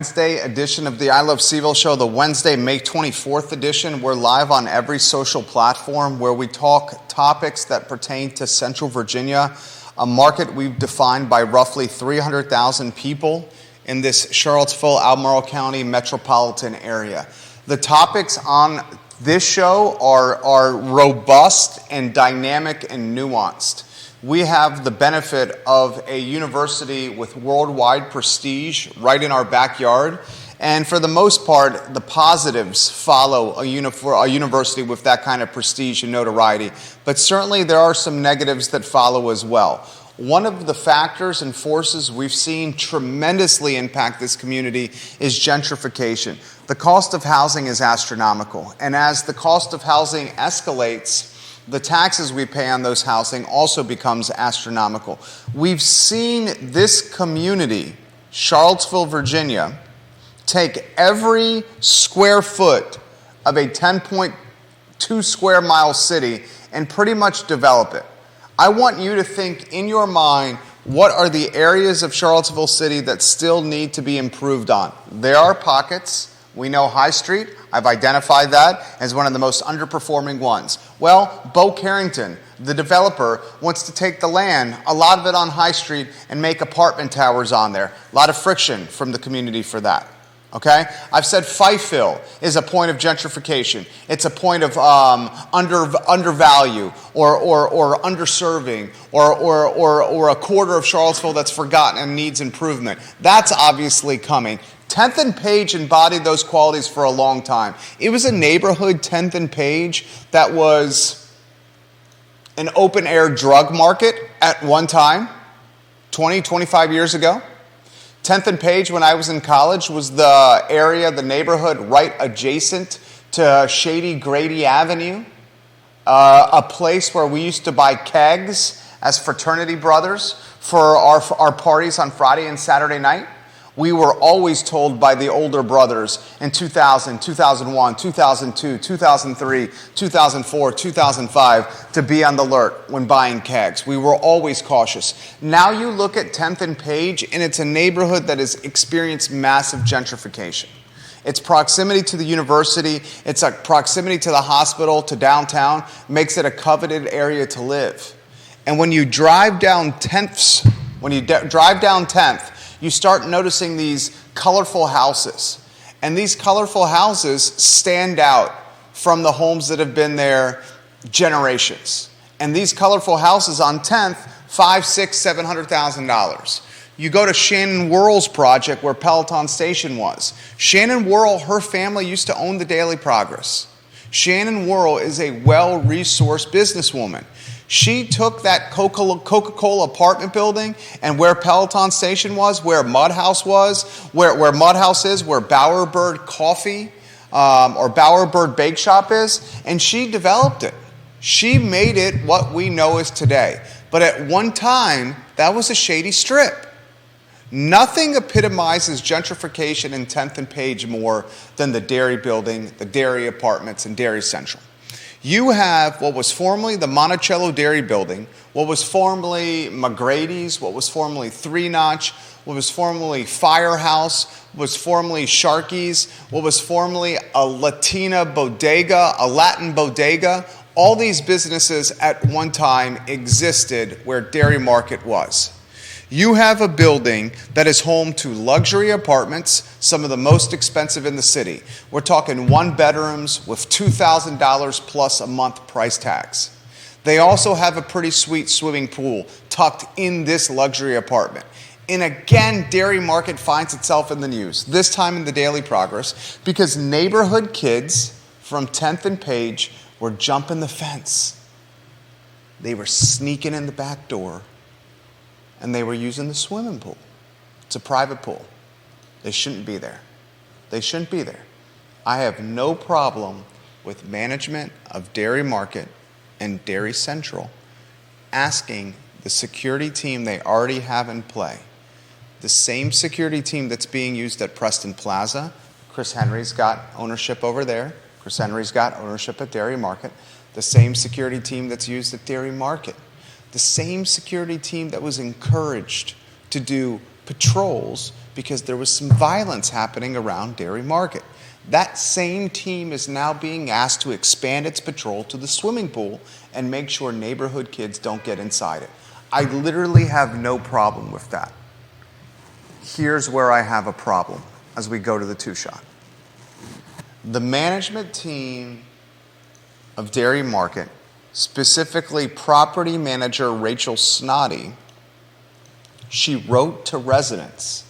Wednesday edition of the I Love CVille Show, the Wednesday, May 24th edition. We're live on every social platform where we talk topics that pertain to Central Virginia, a market we've defined by roughly 300,000 people in this Charlottesville, Albemarle County metropolitan area. The topics on this show are robust and dynamic and nuanced. We have the benefit of a university with worldwide prestige right in our backyard. And for the most part, the positives follow a university with that kind of prestige and notoriety. But certainly there are some negatives that follow as well. One of the factors and forces we've seen tremendously impact this community is gentrification. The cost of housing is astronomical. And as the cost of housing escalates, the taxes we pay on those housing also becomes astronomical. We've seen this community, Charlottesville, Virginia, take every square foot of a 10.2 square mile city and pretty much develop it. I want you to think in your mind, what are the areas of Charlottesville City that still need to be improved on? There are pockets. We know High Street. I've identified that as one of the most underperforming ones. Well, Bo Carrington, the developer, wants to take the land, a lot of it on High Street, and make apartment towers on there. A lot of friction from the community for that. Okay? I've said Fifeville is a point of gentrification. It's a point of undervalue or underserving or a quarter of Charlottesville that's forgotten and needs improvement. That's obviously coming. 10th and Page embodied those qualities for a long time. It was a neighborhood, 10th and Page, that was an open-air drug market at one time, 20, 25 years ago. 10th and Page, when I was in college, was the area, the neighborhood right adjacent to Shady Grady Avenue, a place where we used to buy kegs as fraternity brothers for our parties on Friday and Saturday night. We were always told by the older brothers in 2000, 2001, 2002, 2003, 2004, 2005 to be on the alert when buying kegs. We were always cautious. Now you look at 10th and Page, and it's a neighborhood that has experienced massive gentrification. Its proximity to the university, its proximity to the hospital, to downtown, makes it a coveted area to live. And when you drive down 10th, you start noticing these colorful houses. And these colorful houses stand out from the homes that have been there generations. And these colorful houses on 10th, $500,000, $600,000, $700,000. You go to Shannon Worrell's project where Peloton Station was. Shannon Worrell, her family used to own the Daily Progress. Shannon Worrell is a well-resourced businesswoman. She took that Coca-Cola apartment building and where Peloton Station was, where Mudhouse was, where Mudhouse is, where Bowerbird Coffee or Bowerbird Bake Shop is, and she developed it. She made it what we know as today. But at one time, that was a shady strip. Nothing epitomizes gentrification in 10th and Page more than the Dairy Building, the Dairy Apartments, and Dairy Central. You have what was formerly the Monticello Dairy Building, what was formerly McGrady's, what was formerly Three Notch, what was formerly Firehouse, what was formerly Sharky's, what was formerly a Latina bodega, a Latin bodega. All these businesses at one time existed where Dairy Market was. You have a building that is home to luxury apartments, some of the most expensive in the city. We're talking one bedrooms with $2,000 plus a month price tags. They also have a pretty sweet swimming pool tucked in this luxury apartment. And again, Dairy Market finds itself in the news, this time in the Daily Progress, because neighborhood kids from 10th and Page were jumping the fence. They were sneaking in the back door. And they were using the swimming pool. It's a private pool. They shouldn't be there. They shouldn't be there. I have no problem with management of Dairy Market and Dairy Central asking the security team they already have in play, the same security team that's being used at Preston Plaza. Chris Henry's got ownership over there. Chris Henry's got ownership at Dairy Market. The same security team that's used at Dairy Market. The same security team that was encouraged to do patrols because there was some violence happening around Dairy Market. That same team is now being asked to expand its patrol to the swimming pool and make sure neighborhood kids don't get inside it. I literally have no problem with that. Here's where I have a problem as we go to the two-shot. The management team of Dairy Market, specifically property manager Rachel Snoddy, she wrote to residents,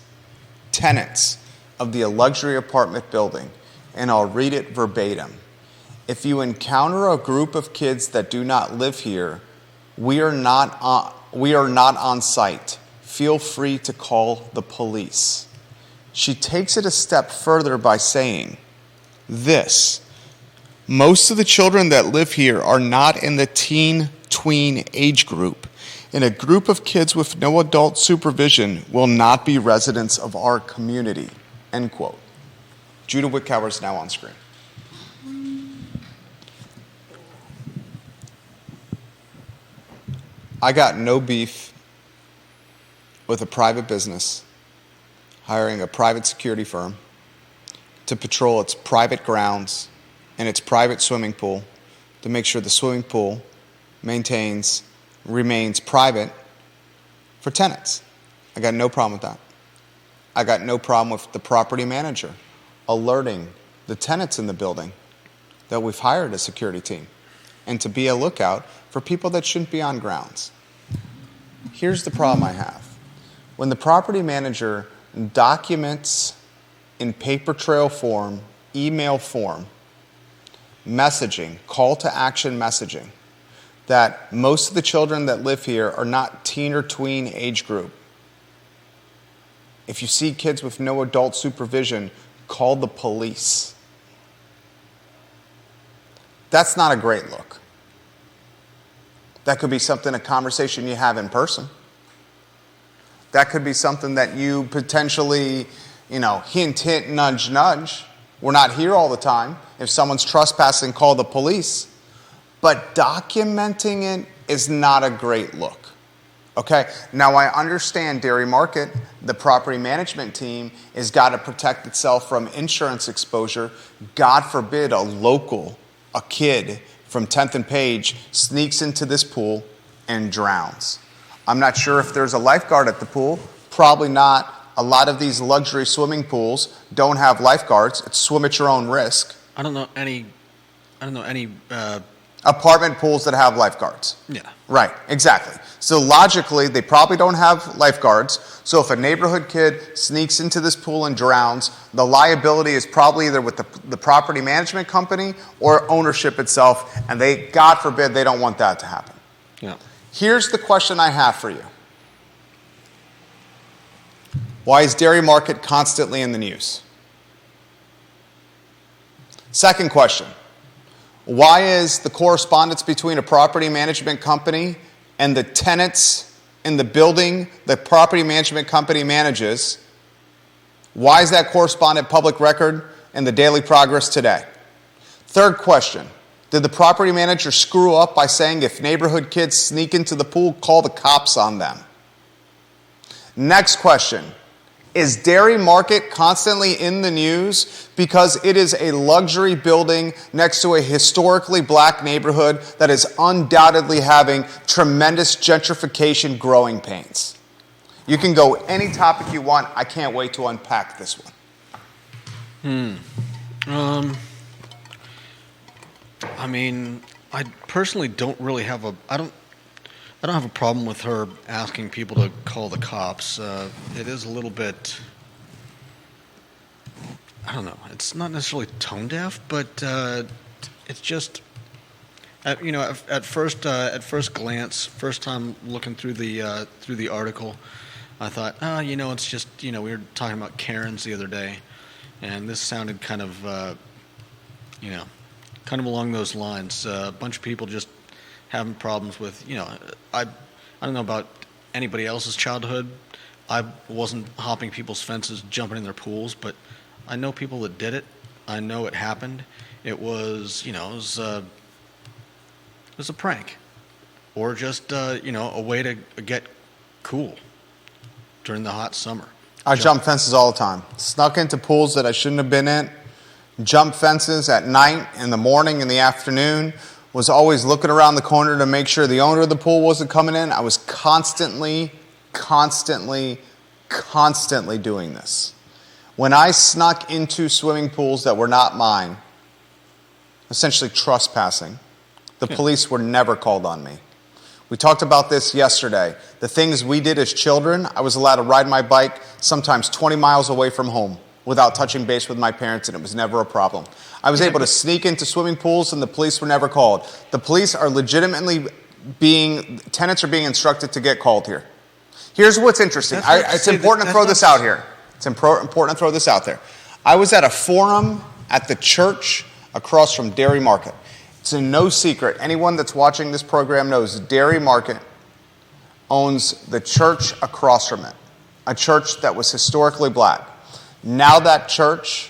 tenants of the luxury apartment building, and I'll read it verbatim. If you encounter a group of kids that do not live here, we are not on site. Feel free to call the police. She takes it a step further by saying this: most of the children that live here are not in the teen-tween age group, and a group of kids with no adult supervision will not be residents of our community, end quote. Judah Wickower is now on screen. I got no beef with a private business hiring a private security firm to patrol its private grounds and its private swimming pool to make sure the swimming pool remains private for tenants. I got no problem with that. I got no problem with the property manager alerting the tenants in the building that we've hired a security team and to be a lookout for people that shouldn't be on grounds. Here's the problem I have. When the property manager documents in paper trail form, email form, messaging, call to action messaging, that most of the children that live here are not teen or tween age group. If you see kids with no adult supervision, call the police. That's not a great look. That could be a conversation you have in person. That could be something that you potentially, hint, hint, nudge, nudge. We're not here all the time. If someone's trespassing, call the police. But documenting it is not a great look. Okay? Now, I understand Dairy Market, the property management team, has got to protect itself from insurance exposure. God forbid a kid from 10th and Page sneaks into this pool and drowns. I'm not sure if there's a lifeguard at the pool. Probably not. A lot of these luxury swimming pools don't have lifeguards. It's swim at your own risk. I don't know any apartment pools that have lifeguards. Yeah. Right, exactly. So logically, they probably don't have lifeguards. So if a neighborhood kid sneaks into this pool and drowns, the liability is probably either with the property management company or ownership itself, and God forbid, they don't want that to happen. Yeah. Here's the question I have for you. Why is Dairy Market constantly in the news? Second question. Why is the correspondence between a property management company and the tenants in the building the property management company manages, why is that correspondent public record in the Daily Progress today? Third question. Did the property manager screw up by saying if neighborhood kids sneak into the pool, call the cops on them? Next question. Is Dairy Market constantly in the news because it is a luxury building next to a historically black neighborhood that is undoubtedly having tremendous gentrification growing pains? You can go any topic you want. I can't wait to unpack this one. I mean, I personally don't really have I don't have a problem with her asking people to call the cops. It is a little bit, I don't know. It's not necessarily tone deaf, but it's just, at first glance, first time looking through the article, I thought, it's just, we were talking about Karens the other day, and this sounded kind of along those lines. A bunch of people just having problems with, I don't know about anybody else's childhood. I wasn't hopping people's fences, jumping in their pools, but I know people that did it. I know it happened. It was, it was a prank, or just, a way to get cool during the hot summer. I jump fences all the time. Snuck into pools that I shouldn't have been in. Jump fences at night, in the morning, in the afternoon. Was always looking around the corner to make sure the owner of the pool wasn't coming in. I was constantly doing this. When I snuck into swimming pools that were not mine, essentially trespassing, the police were never called on me. We talked about this yesterday. The things we did as children, I was allowed to ride my bike sometimes 20 miles away from home without touching base with my parents, and it was never a problem. I was able to sneak into swimming pools, and the police were never called. The police are legitimately tenants are being instructed to get called here. Here's what's interesting. It's important to throw this out here. It's important to throw this out there. I was at a forum at the church across from Dairy Market. It's no secret. Anyone that's watching this program knows Dairy Market owns the church across from it, a church that was historically black. Now that church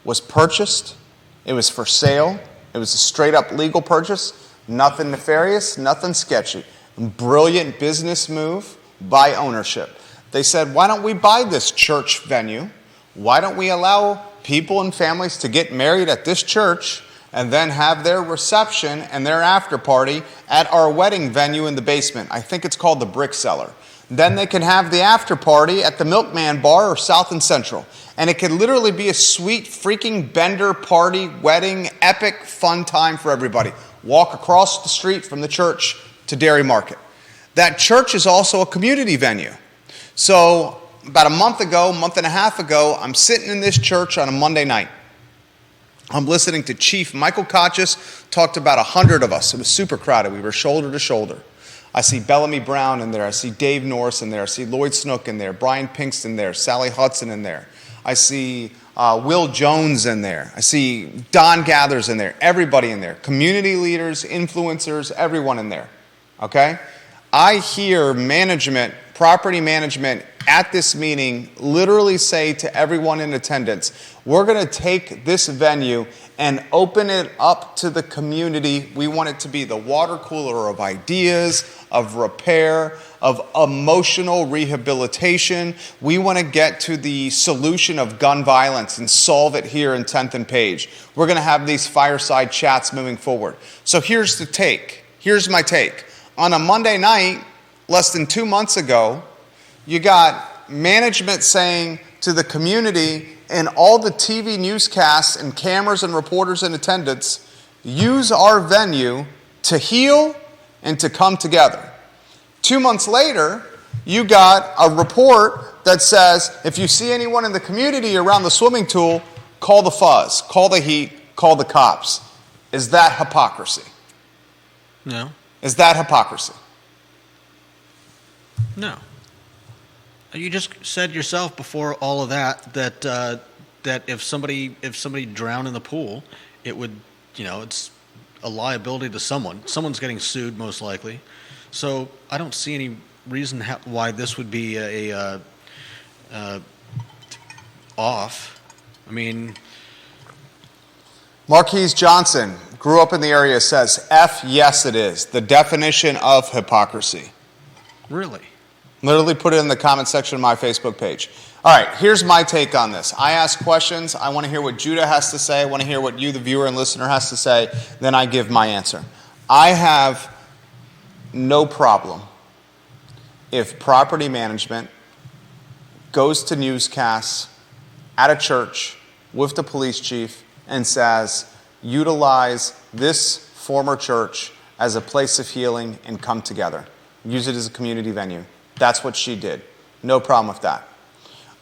was purchased. It was for sale. It was a straight up legal purchase. Nothing nefarious, nothing sketchy. Brilliant business move by ownership. They said, why don't we buy this church venue? Why don't we allow people and families to get married at this church and then have their reception and their after party at our wedding venue in the basement? I think it's called the Brick Cellar. Then they can have the after party at the Milkman Bar or South and Central. And it could literally be a sweet freaking bender party, wedding, epic fun time for everybody. Walk across the street from the church to Dairy Market. That church is also a community venue. So about a month and a half ago, I'm sitting in this church on a Monday night. I'm listening to Chief Michael Kochis talk to about 100 of us. It was super crowded. We were shoulder to shoulder. I see Bellamy Brown in there. I see Dave Norris in there. I see Lloyd Snook in there. Brian Pinkston there. Sally Hudson in there. I see Will Jones in there. I see Don Gathers in there. Everybody in there. Community leaders, influencers, everyone in there. Okay? I hear management, property management at this meeting literally say to everyone in attendance, we're going to take this venue and open it up to the community. We want it to be the water cooler of ideas, of repair, of emotional rehabilitation. We want to get to the solution of gun violence and solve it here in 10th and Page. We're going to have these fireside chats moving forward. So here's the take. Here's my take. On a Monday night, less than 2 months ago, you got management saying to the community and all the TV newscasts and cameras and reporters in attendance, use our venue to heal and to come together. 2 months later, you got a report that says, if you see anyone in the community around the swimming pool, call the fuzz, call the heat, call the cops. Is that hypocrisy? No. Is that hypocrisy? No. You just said yourself before all of that that if somebody drowned in the pool, it would, it's a liability to someone. Someone's getting sued most likely. So I don't see any reason why this would be a off. I mean, Marquise Johnson grew up in the area, says, F yes it is. The definition of hypocrisy. Really? Literally put it in the comment section of my Facebook page. All right, here's my take on this. I ask questions. I want to hear what Judah has to say. I want to hear what you, the viewer and listener, has to say. Then I give my answer. I have no problem if property management goes to newscasts at a church with the police chief and says, utilize this former church as a place of healing and come together. Use it as a community venue. That's what she did. No problem with that.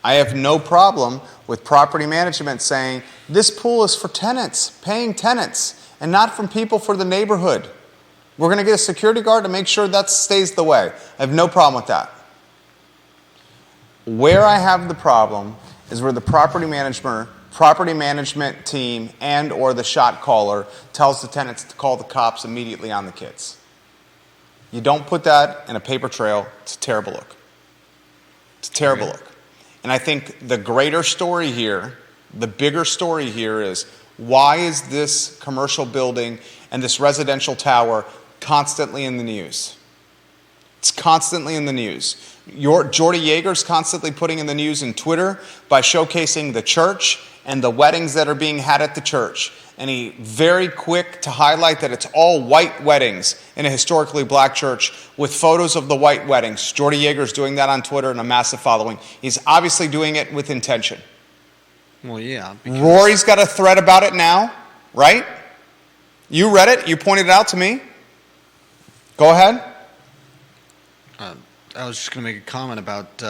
I have no problem with property management saying, this pool is for tenants, paying tenants, and not from people for the neighborhood. We're going to get a security guard to make sure that stays the way. I have no problem with that. Where I have the problem is where the property management team and or the shot caller tells the tenants to call the cops immediately on the kids. You don't put that in a paper trail. It's a terrible look. It's a terrible look. And I think the greater story here, the bigger story here is, why is this commercial building and this residential tower constantly in the news? It's constantly in the news. Jordy Yeager's constantly putting in the news in Twitter by showcasing the church and the weddings that are being had at the church. And he very quick to highlight that it's all white weddings in a historically black church with photos of the white weddings. Jordy Yeager's doing that on Twitter and a massive following. He's obviously doing it with intention. Well, yeah. Rory's got a thread about it now, right? You read it. You pointed it out to me. Go ahead. I was just going to make a comment about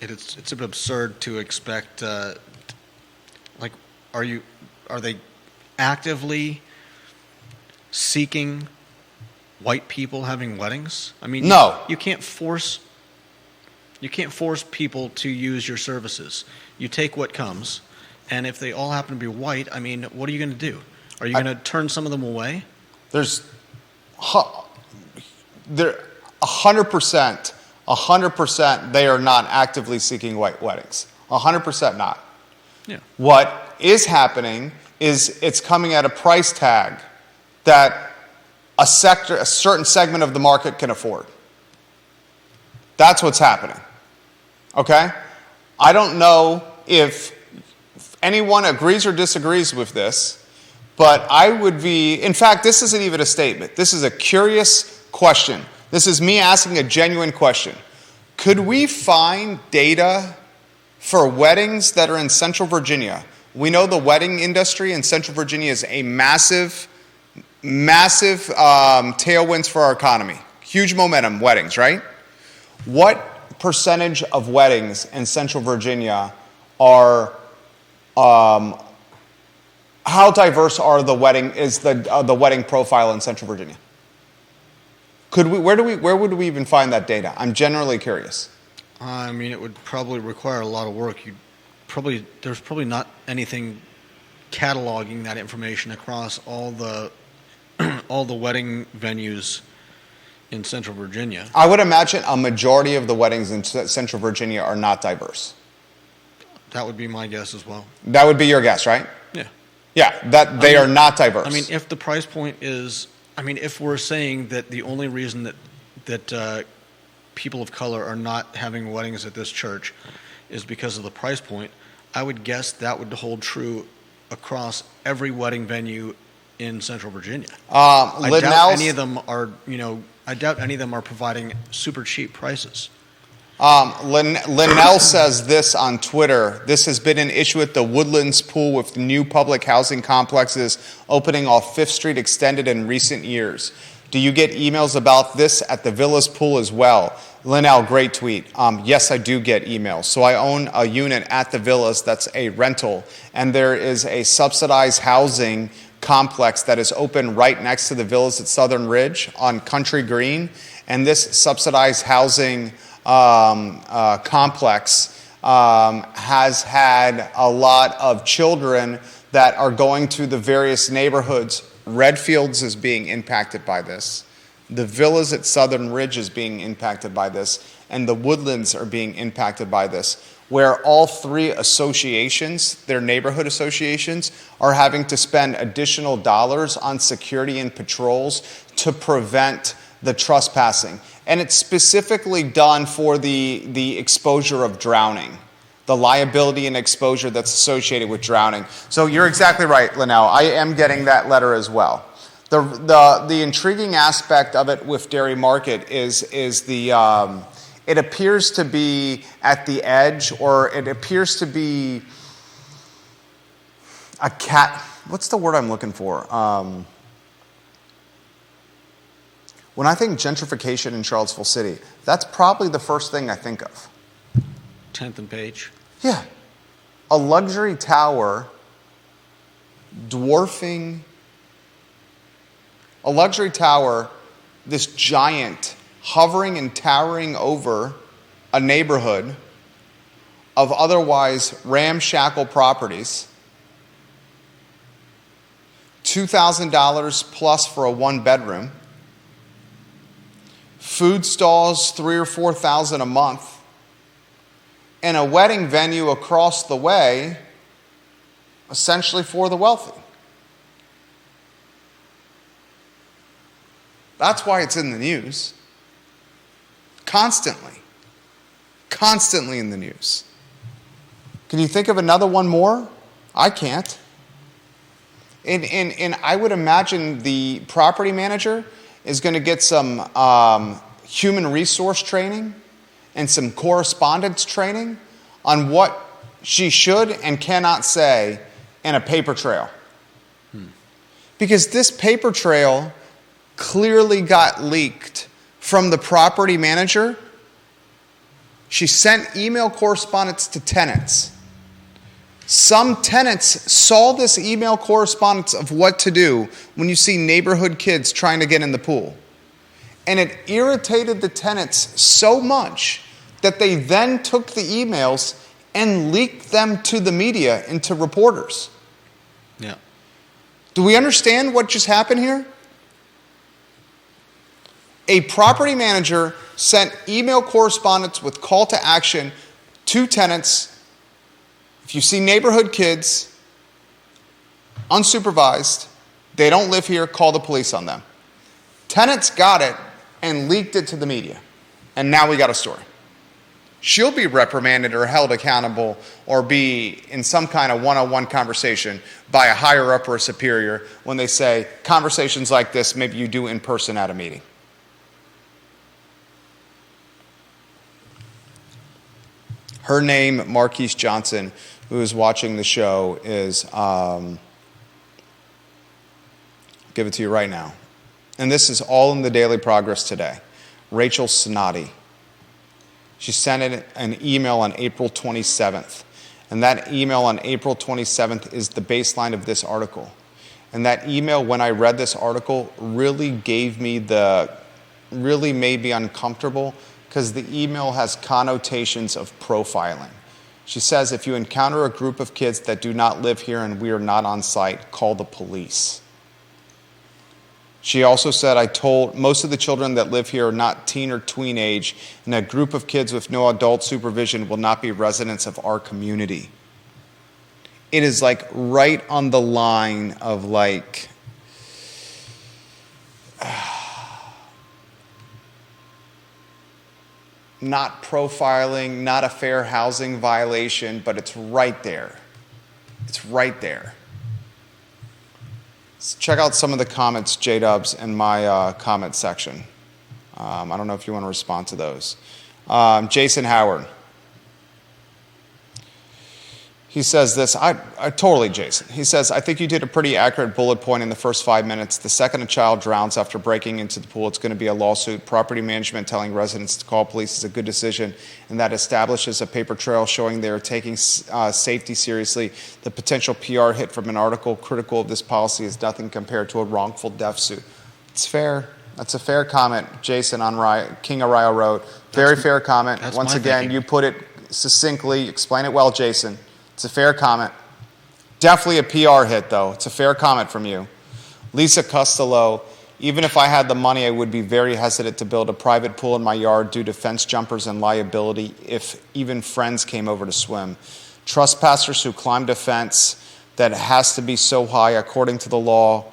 it's a bit absurd to expect. Like, are they actively seeking white people having weddings? I mean, no. You can't force people to use your services. You take what comes, and if they all happen to be white, I mean, what are you going to do? Are you going to turn some of them away? There's 100%, they are not actively seeking white weddings. 100% not. Yeah. What is happening is it's coming at a price tag that a certain segment of the market can afford. That's what's happening. Okay? I don't know if anyone agrees or disagrees with this, but I would be, in fact, this isn't even a statement. This is a curious question. This is me asking a genuine question. Could we find data for weddings that are in Central Virginia? We know the wedding industry in Central Virginia is a massive tailwinds for our economy. Huge momentum, weddings, right? What percentage of weddings in Central Virginia are, how diverse are the wedding profile in Central Virginia? Where would we even find that data? I'm generally curious. I mean, it would probably require a lot of work. There's probably not anything cataloging that information across all the wedding venues in Central Virginia. I would imagine a majority of the weddings in Central Virginia are not diverse. That would be my guess as well. That would be your guess, right? Yeah. Yeah, they are not diverse. I mean, if the price point is, if we're saying that the only reason that people of color are not having weddings at this church is because of the price point, I would guess that would hold true across every wedding venue in Central Virginia. I doubt any of them are providing super cheap prices. Linnell says this on Twitter. This has been an issue at the Woodlands Pool with new public housing complexes opening off 5th Street Extended in recent years. Do you get emails about this at the Villas Pool as well? Linnell, great tweet. Yes, I do get emails. So I own a unit at the Villas that's a rental, and there is a subsidized housing complex that is open right next to the Villas at Southern Ridge on Country Green. And this subsidized housing complex has had a lot of children that are going to the various neighborhoods. Redfields is being impacted by this. The Villas at Southern Ridge is being impacted by this. And the Woodlands are being impacted by this, where all three associations, their neighborhood associations, are having to spend additional dollars on security and patrols to prevent the trespassing. And it's specifically done for the exposure of drowning, the liability and exposure that's associated with drowning. So you're exactly right, Linnell. I am getting that letter as well. The intriguing aspect of it with Dairy Market is the it appears to be at the edge, or it appears to be a cat. What's the word I'm looking for? When I think gentrification in Charlottesville City, that's probably the first thing I think of. 10th and Page. Yeah. A luxury tower dwarfing, a luxury tower, this giant, hovering and towering over a neighborhood of otherwise ramshackle properties. $2,000 plus for a one-bedroom. Food stalls, $3,000 or $4,000 a month. And a wedding venue across the way, essentially for the wealthy. That's why it's in the news. Constantly. Constantly in the news. Can you think of another one more? I can't. And I would imagine the property manager is going to get some human resource training and some correspondence training on what she should and cannot say in a paper trail. Because this paper trail clearly got leaked from the property manager. She sent email correspondence to tenants. Some tenants saw this email correspondence of what to do when you see neighborhood kids trying to get in the pool. And it irritated the tenants so much that they then took the emails and leaked them to the media and to reporters. Yeah. Do we understand what just happened here? A property manager sent email correspondence with call to action to tenants. If you see neighborhood kids, unsupervised, they don't live here, call the police on them. Tenants got it and leaked it to the media. And now we got a story. She'll be reprimanded or held accountable or be in some kind of one-on-one conversation by a higher up or a superior when they say conversations like this maybe you do in person at a meeting. Her name, Marquise Johnson, who is watching the show, is, I'll give it to you right now. And this is all in the Daily Progress today. Rachel Snoddy. She sent an email on April 27th. And that email on April 27th is the baseline of this article. And that email, when I read this article, really made me uncomfortable because the email has connotations of profiling. She says, if you encounter a group of kids that do not live here and we are not on site, call the police. She also said, I told most of the children that live here are not teen or tween age, and a group of kids with no adult supervision will not be residents of our community. It is like right on the line of like, not profiling, not a fair housing violation, but it's right there. It's right there. Let's check out some of the comments, J-Dubs, in my comment section. I don't know if you want to respond to those. Jason Howard. He says this, totally, Jason. He says, I think you did a pretty accurate bullet point in the first 5 minutes. The second a child drowns after breaking into the pool, it's going to be a lawsuit. Property management telling residents to call police is a good decision, and that establishes a paper trail showing they are taking safety seriously. The potential PR hit from an article critical of this policy is nothing compared to a wrongful death suit. It's fair. That's a fair comment, Jason on King Arroyo Road. Very fair comment. Once again, thinking. You put it succinctly. Explain it well, Jason. It's a fair comment. Definitely a PR hit, though. It's a fair comment from you. Lisa Costello, even if I had the money, I would be very hesitant to build a private pool in my yard due to fence jumpers and liability if even friends came over to swim. Trespassers who climbed a fence that has to be so high according to the law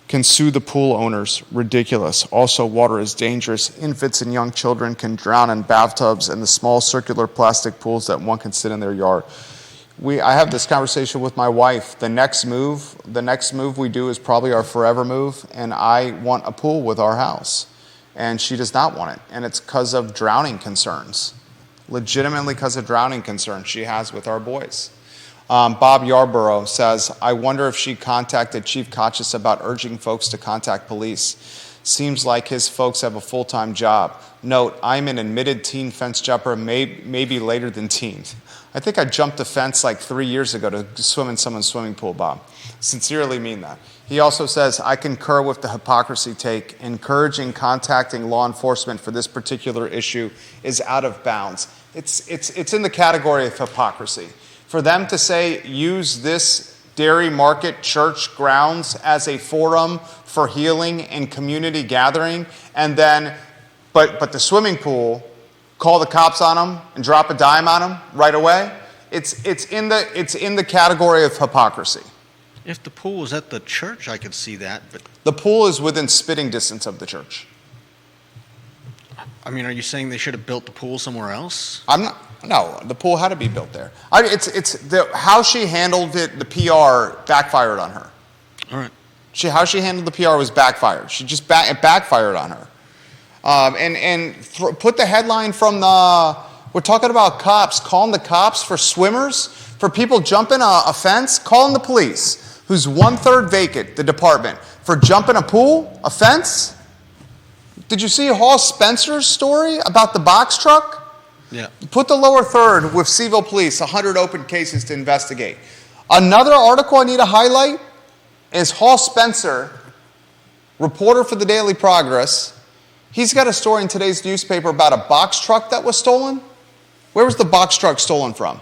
can sue the pool owners. Ridiculous. Also, water is dangerous. Infants and young children can drown in bathtubs and the small circular plastic pools that one can sit in their yard. I have this conversation with my wife. The next move we do is probably our forever move, and I want a pool with our house. And she does not want it, and it's because of drowning concerns. Legitimately because of drowning concerns she has with our boys. Bob Yarborough says, I wonder if she contacted Chief Kachis about urging folks to contact police. Seems like his folks have a full-time job. Note, I'm an admitted teen fence jumper, maybe later than teens. I think I jumped a fence like 3 years ago to swim in someone's swimming pool, Bob. Sincerely mean that. He also says, I concur with the hypocrisy take. Encouraging contacting law enforcement for this particular issue is out of bounds. It's in the category of hypocrisy. For them to say, use this Dairy Market church grounds as a forum for healing and community gathering, and then, but the swimming pool, call the cops on them and drop a dime on them right away. It's in the category of hypocrisy. If the pool was at the church, I could see that. But the pool is within spitting distance of the church. I mean, are you saying they should have built the pool somewhere else? I'm not. No, the pool had to be built there. How she handled it. The PR backfired on her. All right. How she handled the PR was backfired. It backfired on her. Put the headline from the. We're talking about cops calling the cops for swimmers, for people jumping a fence, calling the police, who's 1/3 vacant, the department, for jumping a pool, a fence. Did you see Hall Spencer's story about the box truck? Yeah. Put the lower third with CVille Police, 100 open cases to investigate. Another article I need to highlight is Hall Spencer, reporter for the Daily Progress. He's got a story in today's newspaper about a box truck that was stolen. Where was the box truck stolen from?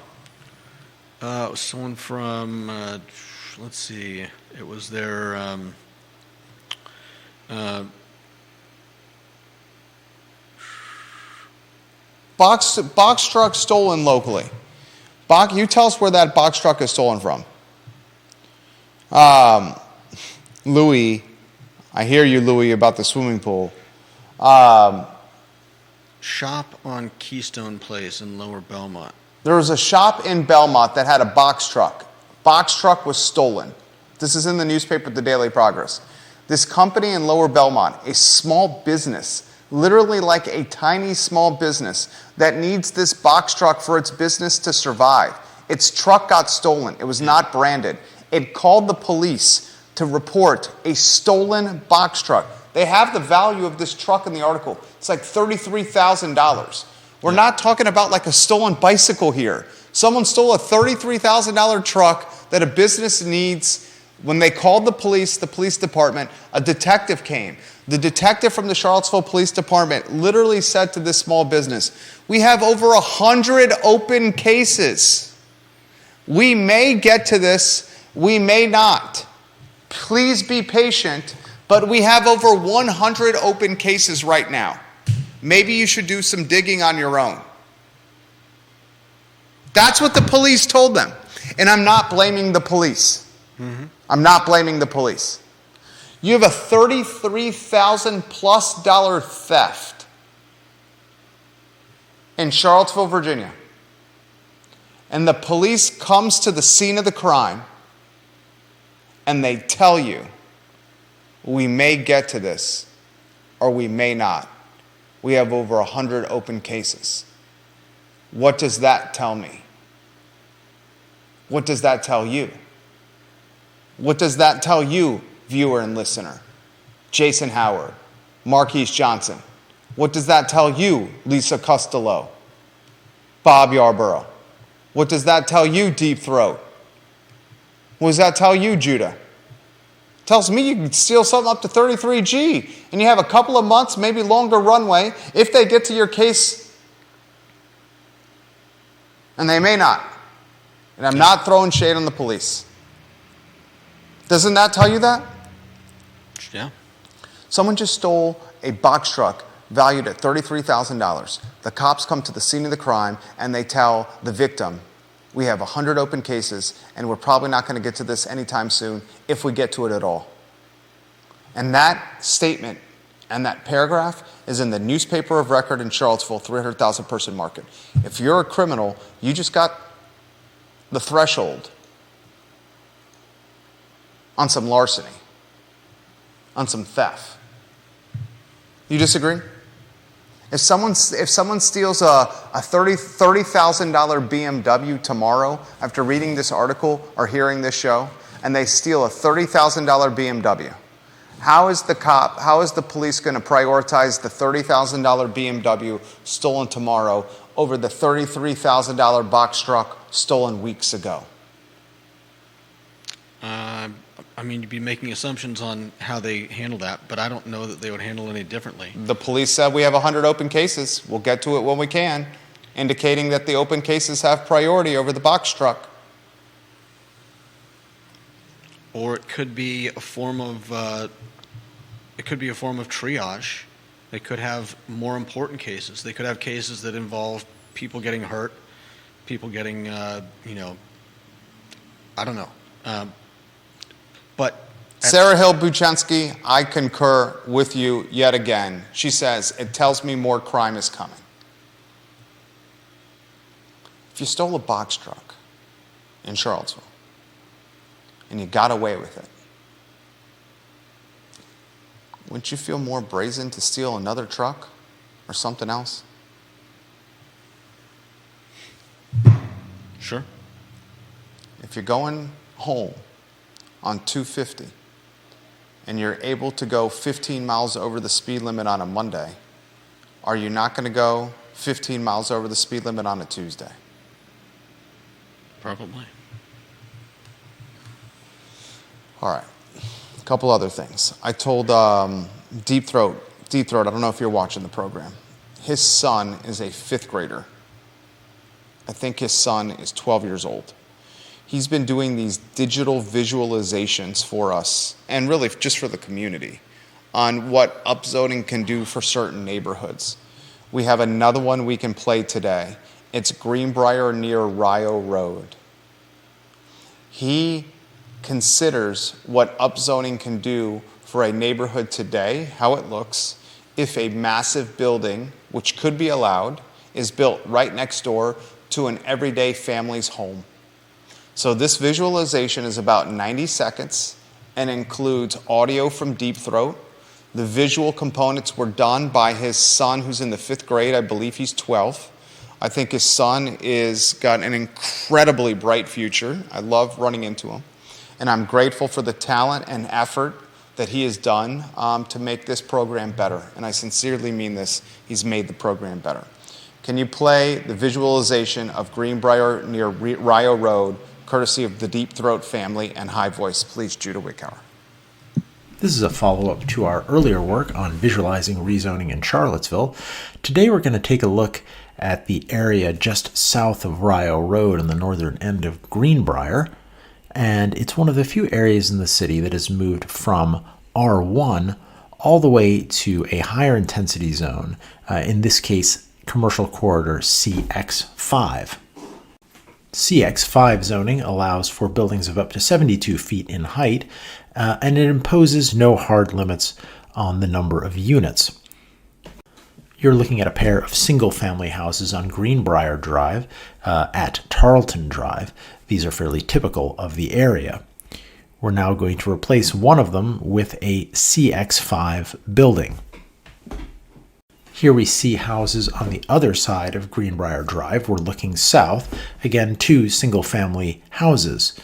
It was stolen from, let's see, it was their, Box truck stolen locally. You tell us where that box truck is stolen from. Louis, I hear you, Louis, about the swimming pool. shop on Keystone Place in Lower Belmont. There was a shop in Belmont that had a box truck. Box truck was stolen. This is in the newspaper, The Daily Progress. This company in Lower Belmont, a small business, literally like a tiny small business that needs this box truck for its business to survive. Its truck got stolen. It was not branded. It called the police to report a stolen box truck. They have the value of this truck in the article. It's like $33,000. We're not talking about like a stolen bicycle here. Someone stole a $33,000 truck that a business needs. When they called the police department, a detective came. The detective from the Charlottesville Police Department literally said to this small business, "We have over 100 open cases. We may get to this, we may not. Please be patient, but we have over 100 open cases right now. Maybe you should do some digging on your own." That's what the police told them. And I'm not blaming the police. Mm-hmm. I'm not blaming the police. You have a $33,000+ theft in Charlottesville, Virginia. And the police comes to the scene of the crime and they tell you, "We may get to this or we may not. We have over 100 open cases." What does that tell me? What does that tell you? What does that tell you, viewer and listener? Jason Howard, Marquise Johnson. What does that tell you, Lisa Costello? Bob Yarborough. What does that tell you, Deep Throat? What does that tell you, Judah? It tells me you can steal something up to 33G and you have a couple of months, maybe longer runway if they get to your case. And they may not. And I'm not throwing shade on the police. Doesn't that tell you that? Yeah. Someone just stole a box truck valued at $33,000. The cops come to the scene of the crime and they tell the victim, "We have 100 open cases and we're probably not going to get to this anytime soon if we get to it at all." And that statement and that paragraph is in the newspaper of record in Charlottesville, 300,000 person market. If you're a criminal, you just got the threshold on some larceny, on some theft. You disagree? If someone steals a $30,000 BMW tomorrow after reading this article or hearing this show, and they steal a $30,000 BMW, how is the police going to prioritize the $30,000 BMW stolen tomorrow over the $33,000 box truck stolen weeks ago? I mean, you'd be making assumptions on how they handle that, but I don't know that they would handle it any differently. The police said we have 100 open cases. We'll get to it when we can, indicating that the open cases have priority over the box truck. Or it could be a form of triage. They could have more important cases. They could have cases that involve people getting hurt, people getting, I don't know. But Sarah Hill Buchansky, I concur with you yet again. She says, it tells me more crime is coming. If you stole a box truck in Charlottesville and you got away with it, wouldn't you feel more brazen to steal another truck or something else? Sure. If you're going home on 250 and you're able to go 15 miles over the speed limit on a Monday, are you not going to go 15 miles over the speed limit on a Tuesday? Probably. All right. A couple other things. I told Deep Throat, I don't know if you're watching the program. His son is a 5th grader. I think his son is 12 years old. He's been doing these digital visualizations for us, and really just for the community, on what upzoning can do for certain neighborhoods. We have another one we can play today. It's Greenbrier near Rio Road. He considers what upzoning can do for a neighborhood today, how it looks, if a massive building, which could be allowed, is built right next door to an everyday family's home. So this visualization is about 90 seconds and includes audio from Deep Throat. The visual components were done by his son, who's in the 5th grade. I believe he's 12. I think his son is got an incredibly bright future. I love running into him. And I'm grateful for the talent and effort that he has done to make this program better. And I sincerely mean this. He's made the program better. Can you play the visualization of Greenbrier near Rio Road, courtesy of the Deep Throat family and High Voice? Please, Judah Wickhauer. This is a follow-up to our earlier work on visualizing rezoning in Charlottesville. Today we're going to take a look at the area just south of Rio Road on the northern end of Greenbrier. And it's one of the few areas in the city that has moved from R1 all the way to a higher intensity zone, in this case, commercial corridor CX5. CX5 zoning allows for buildings of up to 72 feet in height, and it imposes no hard limits on the number of units. You're looking at a pair of single-family houses on Greenbrier Drive at Tarleton Drive. These are fairly typical of the area. We're now going to replace one of them with a CX5 building. Here we see houses on the other side of Greenbrier Drive. We're looking south. Again, 2 single-family houses.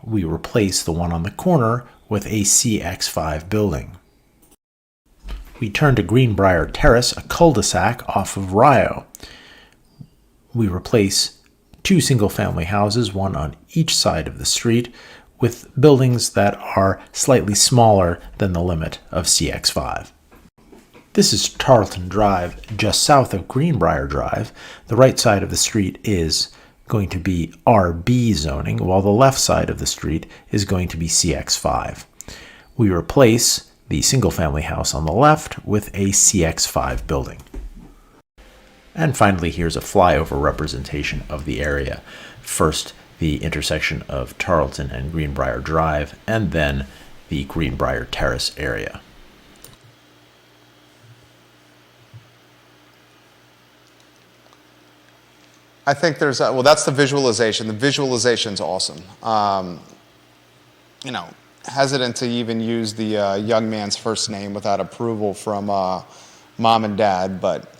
We replace the one on the corner with a CX5 building. We turn to Greenbrier Terrace, a cul-de-sac off of Rio. We replace 2 single-family houses, one on each side of the street, with buildings that are slightly smaller than the limit of CX5. This is Tarleton Drive, just south of Greenbrier Drive. The right side of the street is going to be RB zoning, while the left side of the street is going to be CX5. We replace the single-family house on the left with a CX5 building. And finally, here's a flyover representation of the area. First, the intersection of Tarleton and Greenbrier Drive, and then the Greenbrier Terrace area. I think there's well, that's the visualization. The visualization's awesome. Hesitant to even use the young man's first name without approval from mom and dad, but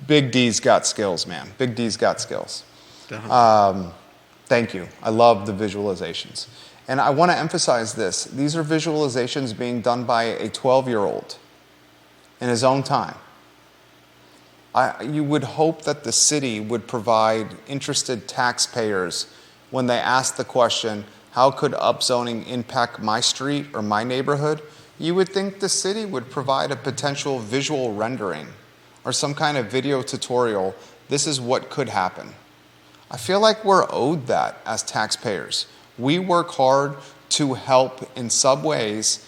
Big D's got skills, man. Big D's got skills. Thank you. I love the visualizations. And I want to emphasize this. These are visualizations being done by a 12-year-old in his own time. You would hope that the city would provide interested taxpayers when they ask the question, how could upzoning impact my street or my neighborhood? You would think the city would provide a potential visual rendering or some kind of video tutorial. This is what could happen. I feel like we're owed that as taxpayers. We work hard to help in some ways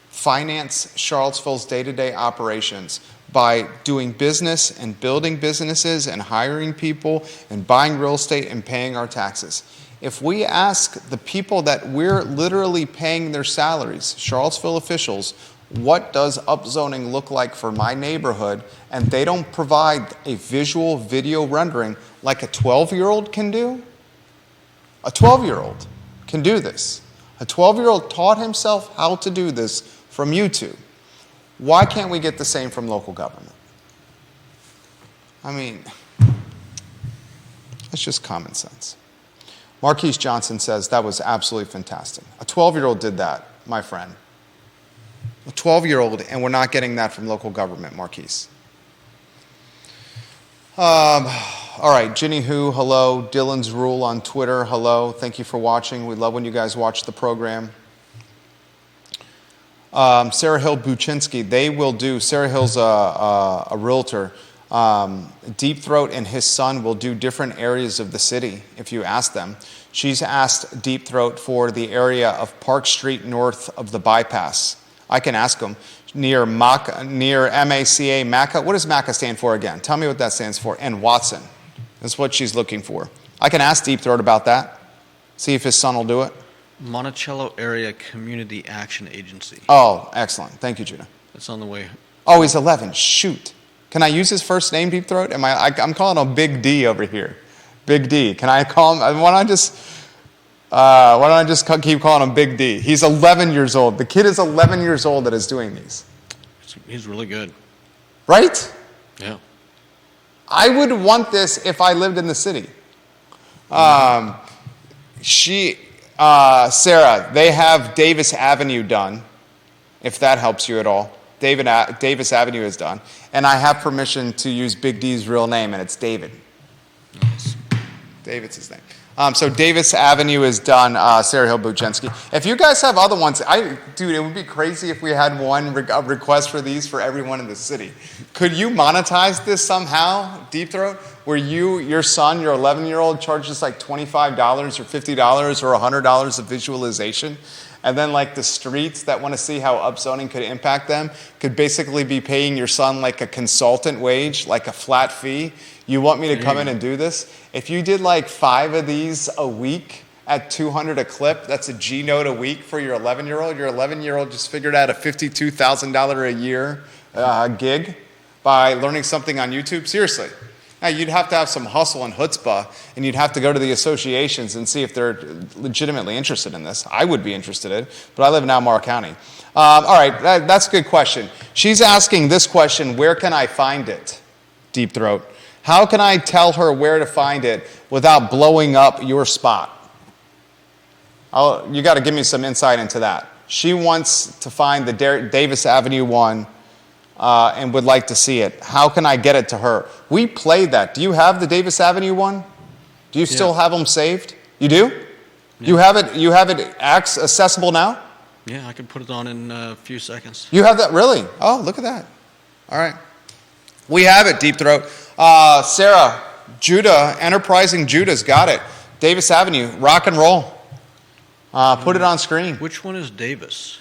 finance Charlottesville's day-to-day operations by doing business and building businesses and hiring people and buying real estate and paying our taxes. If we ask the people that we're literally paying their salaries, Charlottesville officials, what does upzoning look like for my neighborhood, and they don't provide a visual video rendering like a 12-year-old can do, a 12-year-old can do this. A 12-year-old taught himself how to do this from YouTube. Why can't we get the same from local government? I mean, it's just common sense. Marquise Johnson says that was absolutely fantastic. A 12-year-old did that, my friend. A 12-year-old, and we're not getting that from local government, Marquise. All right, Ginny Who, hello. Dylan's Rule on Twitter, hello. Thank you for watching. We love when you guys watch the program. Sarah Hill Buczynski, they will do, Sarah Hill's a realtor. Deep Throat and his son will do different areas of the city if you ask them. She's asked Deep Throat for the area of Park Street north of the bypass. I can ask them. Near MACA, MACA. What does MACA stand for again? Tell me what that stands for. And Watson. That's what she's looking for. I can ask Deep Throat about that. See if his son will do it. Monticello Area Community Action Agency. Oh, excellent. Thank you, Judah. It's on the way. Oh, he's 11. Shoot. Can I use his first name, Deep Throat? I'm calling him Big D over here. Big D. Can I call him? Why don't I just keep calling him Big D? He's 11 years old. The kid is 11 years old that is doing these. He's really good. Right? Yeah. I would want this if I lived in the city. Sarah, they have Davis Avenue done, if that helps you at all. Davis Avenue is done. And I have permission to use Big D's real name, and it's David. Nice. David's his name. So Davis Avenue is done, Sarah Hill Buczynski. If you guys have other ones, dude, it would be crazy if we had one request for these for everyone in the city. Could you monetize this somehow, Deep Throat, where your son, your 11-year-old, charges like $25 or $50 or $100 of visualization? And then like the streets that want to see how upzoning could impact them could basically be paying your son like a consultant wage, like a flat fee. You want me to come in and do this? If you did like 5 of these a week at $200 a clip, that's a G note a week for your 11-year-old. Your 11-year-old just figured out a $52,000 a year gig by learning something on YouTube. Seriously. Now, you'd have to have some hustle and chutzpah, and you'd have to go to the associations and see if they're legitimately interested in this. I would be interested in it, but I live in Albemarle County. All right, that's a good question. She's asking this question, where can I find it, Deep Throat? How can I tell her where to find it without blowing up your spot? You got to give me some insight into that. She wants to find the Davis Avenue one and would like to see it. How can I get it to her? We played that. Do you have the Davis Avenue one? Do you still have them saved? You do? Yeah. You have it accessible now? Yeah, I can put it on in a few seconds. You have that? Really? Oh, look at that. All right. We have it, Deep Throat. Sarah, Enterprising Judah's got it. Davis Avenue, rock and roll. Put it on screen. Which one is Davis?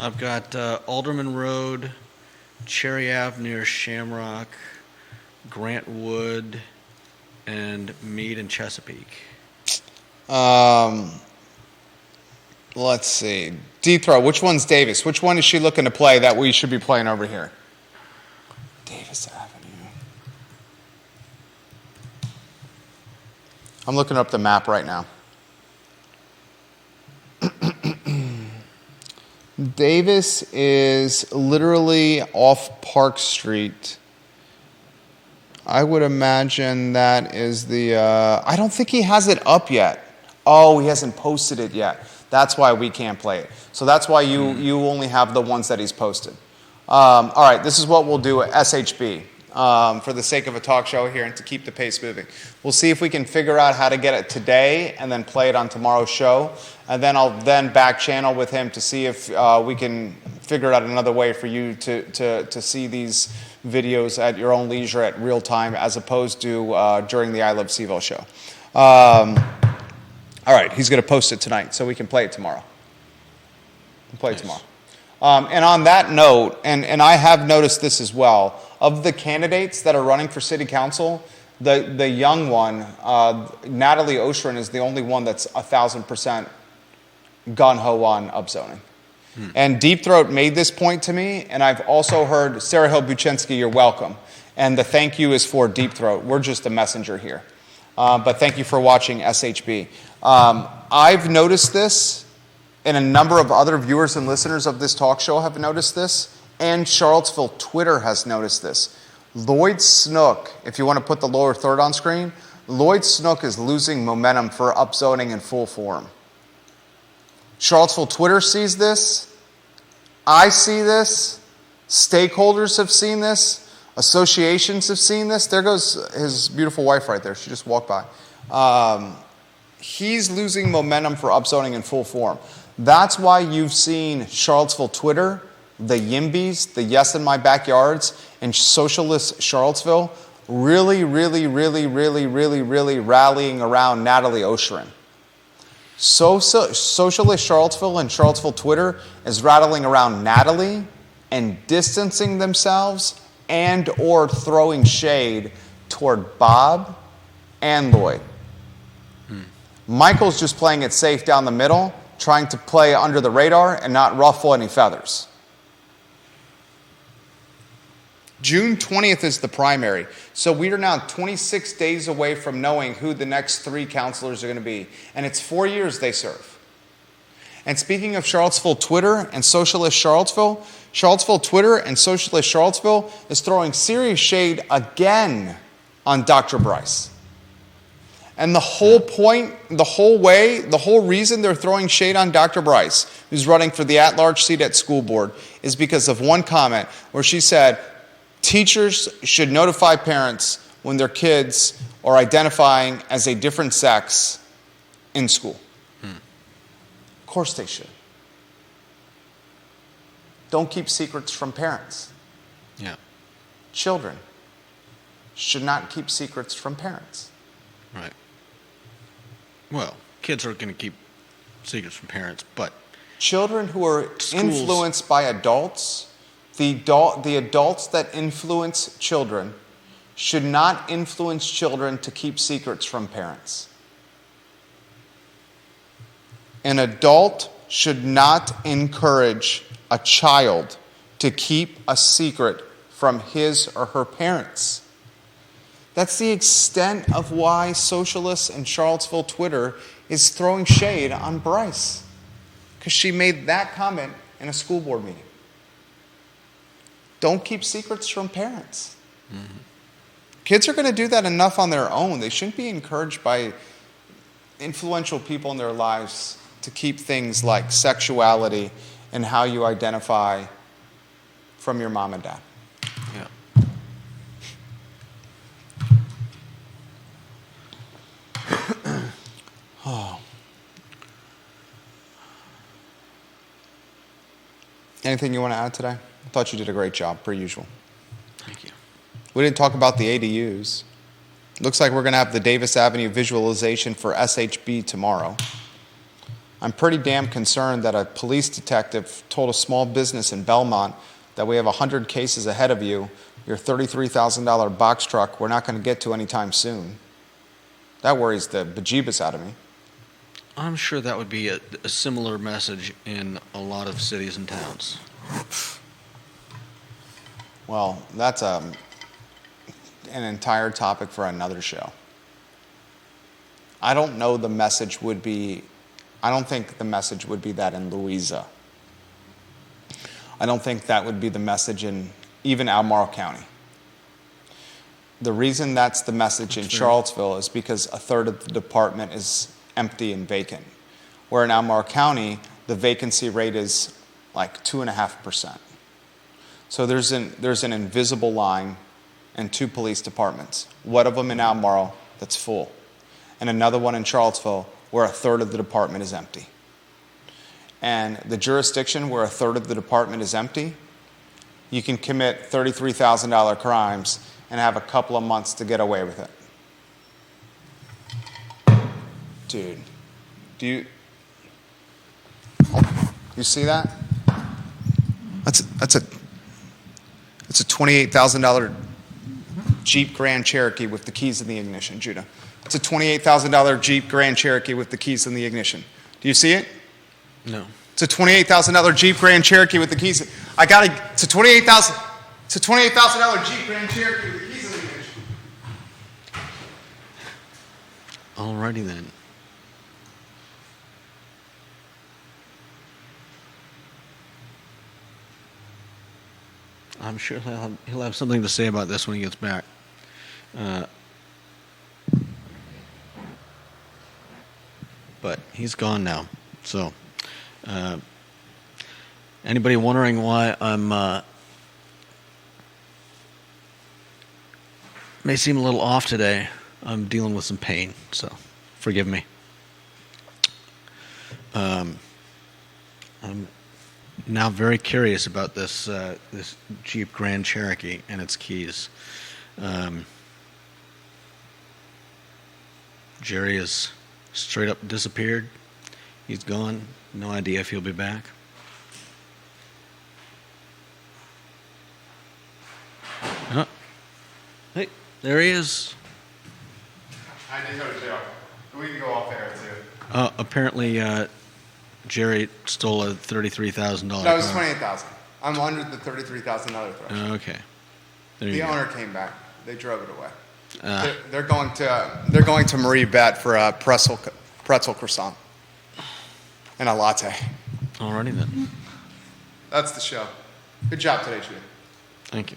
I've got Alderman Road, Cherry Ave near Shamrock, Grant Wood, and Meade and Chesapeake. Let's see. Deep Throat, which one's Davis? Which one is she looking to play that we should be playing over here? Davis Avenue. I'm looking up the map right now. Davis is literally off Park Street. I would imagine that is the... I don't think he has it up yet. Oh, he hasn't posted it yet. That's why we can't play it. So that's why you only have the ones that he's posted. All right, this is what we'll do at SHB. For the sake of a talk show here and to keep the pace moving. We'll see if we can figure out how to get it today and then play it on tomorrow's show. And then I'll back channel with him to see if we can figure out another way for you to see these videos at your own leisure at real time as opposed to during the I Love CVille show. All right, he's going to post it tonight so we can play it tomorrow. We'll play it tomorrow. And on that note, and I have noticed this as well, of the candidates that are running for city council, The young one, Natalie Oshrin, is the only one that's 1,000% gun-ho on upzoning. And Deep Throat made this point to me, and I've also heard, Sarah Hill Buchensky, you're welcome. And the thank you is for Deep Throat. We're just a messenger here. But thank you for watching SHB. I've noticed this, and a number of other viewers and listeners of this talk show have noticed this, and Charlottesville Twitter has noticed this. Lloyd Snook, if you want to put the lower third on screen, Lloyd Snook is losing momentum for upzoning in full form. Charlottesville Twitter sees this. I see this. Stakeholders have seen this. Associations have seen this. There goes his beautiful wife right there. She just walked by. He's losing momentum for upzoning in full form. That's why you've seen Charlottesville Twitter, the Yimbies, the Yes in My Backyards, and Socialist Charlottesville really rallying around Natalie Oshrin. Socialist Charlottesville and Charlottesville Twitter is rattling around Natalie and distancing themselves and or throwing shade toward Bob and Lloyd. Michael's just playing it safe down the middle, trying to play under the radar and not ruffle any feathers. June 20th is the primary. So we are now 26 days away from knowing who the next 3 counselors are going to be. And it's 4 years they serve. And speaking of Charlottesville Twitter and Socialist Charlottesville, Charlottesville Twitter and Socialist Charlottesville is throwing serious shade again on Dr. Bryce. And the whole point, the whole reason they're throwing shade on Dr. Bryce, who's running for the at-large seat at school board, is because of one comment where she said, teachers should notify parents when their kids are identifying as a different sex in school. Of course they should. Don't keep secrets from parents. Yeah. Children should not keep secrets from parents. Right. Well, kids are going to keep secrets from parents, but children who are schools, influenced by adults, the adults that influence children should not influence children to keep secrets from parents. An adult should not encourage a child to keep a secret from his or her parents. That's the extent of why Socialists in Charlottesville Twitter is throwing shade on Bryce. Because she made that comment in a school board meeting. Don't keep secrets from parents. Mm-hmm. Kids are going to do that enough on their own. They shouldn't be encouraged by influential people in their lives to keep things like sexuality and how you identify from your mom and dad. Yeah. Oh. Anything you want to add today? I thought you did a great job, per usual. Thank you. We didn't talk about the ADUs. Looks like we're going to have the Davis Avenue visualization for SHB tomorrow. I'm pretty damn concerned that a police detective told a small business in Belmont that we have 100 cases ahead of you. Your $33,000 box truck we're not going to get to anytime soon. That worries the bejeebus out of me. I'm sure that would be a similar message in a lot of cities and towns. Well, that's an entire topic for another show. I don't know the message would be, I don't think the message would be that in Louisa. I don't think that would be the message in even Albemarle County. The reason that's the message in Charlottesville is because a third of the department is empty and vacant. Where in Albemarle County, the vacancy rate is like 2.5%. So there's an invisible line in 2 police departments. One of them in Albemarle that's full, and another one in Charlottesville where a third of the department is empty. And the jurisdiction where a third of the department is empty, you can commit $33,000 crimes and have a couple of months to get away with it. Dude, do you see that? That's a $28,000 Jeep Grand Cherokee with the keys in the ignition, Judah. It's a $28,000 Jeep Grand Cherokee with the keys in the ignition. Do you see it? No. It's a $28,000 Jeep Grand Cherokee with the keys. It's a $28,000. It's a $28,000 Jeep Grand Cherokee with the keys in the ignition. Alrighty then. I'm sure he'll have something to say about this when he gets back. But he's gone now. So, anybody wondering why I'm may seem a little off today? I'm dealing with some pain, so forgive me. I'm now very curious about this this Jeep Grand Cherokee and its keys. Jerry has straight up disappeared. He's gone. No idea if he'll be back. Oh. Hey, there he is. I did go to jail. We can go off air too. Apparently, Jerry stole a $33,000 car. No, it was $28,000. I'm under the $33,000 threshold. Okay. There you The go. owner came back. They drove it away. They're going to Marie Bet for a pretzel croissant and a latte. Alrighty then. That's the show. Good job today, Judy. Thank you.